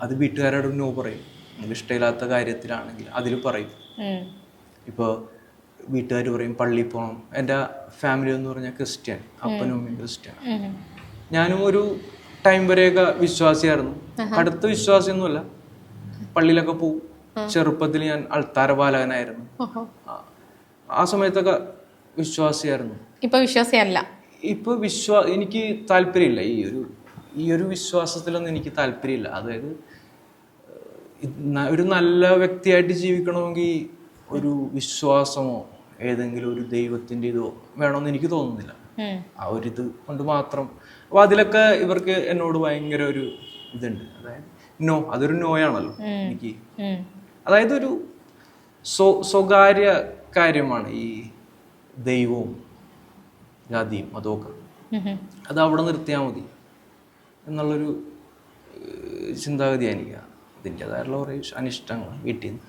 അത് വീട്ടുകാരോട് നോ പറയും. നമുക്ക് ഇഷ്ടമില്ലാത്ത കാര്യത്തിലാണെങ്കിൽ അതിൽ പറയും. ഇപ്പോൾ വീട്ടുകാർ പറയും പള്ളിയിൽ പോകണം. എൻ്റെ ഫാമിലി എന്ന് പറഞ്ഞാൽ ക്രിസ്ത്യൻ, അപ്പനും അമ്മയും ക്രിസ്ത്യൻ. ഞാനും ഒരു ടൈം വരെയൊക്കെ വിശ്വാസിയായിരുന്നു. അടുത്ത വിശ്വാസിയൊന്നുമല്ല, പള്ളിയിലൊക്കെ പോവും. ചെറുപ്പത്തിൽ ഞാൻ അൾത്താര ബാലകനായിരുന്നു. ആ സമയത്തൊക്കെ വിശ്വാസിയായിരുന്നു. ഇപ്പൊ വിശ്വാസിയല്ല. ഇപ്പൊ എനിക്ക് താല്പര്യമില്ല. ഈ ഒരു വിശ്വാസത്തിലൊന്നും എനിക്ക് താല്പര്യമില്ല. അതായത് ഒരു നല്ല വ്യക്തിയായിട്ട് ജീവിക്കണമെങ്കിൽ ഒരു വിശ്വാസമോ ഏതെങ്കിലും ഒരു ദൈവത്തിൻ്റെ ഇതോ വേണമെന്ന് എനിക്ക് തോന്നുന്നില്ല. ആ ഒരു ഇത് കൊണ്ട് മാത്രം. അപ്പൊ അതിലൊക്കെ ഇവർക്ക് എന്നോട് ഭയങ്കര ഒരു ഇതുണ്ട്. അതായത് നോ, അതൊരു നോയാണല്ലോ എനിക്ക്. അതായത് ഒരു സ്വകാര്യ കാര്യമാണ് ഈ ദൈവവും ജാതിയും അതൊക്കെ. അത് അവിടെ നിർത്തിയാൽ മതി എന്നുള്ളൊരു ചിന്താഗതിയാണ് എനിക്ക്. അതിൻ്റെതായിട്ടുള്ള കുറേ അനിഷ്ടങ്ങൾ വീട്ടിൽ നിന്ന്.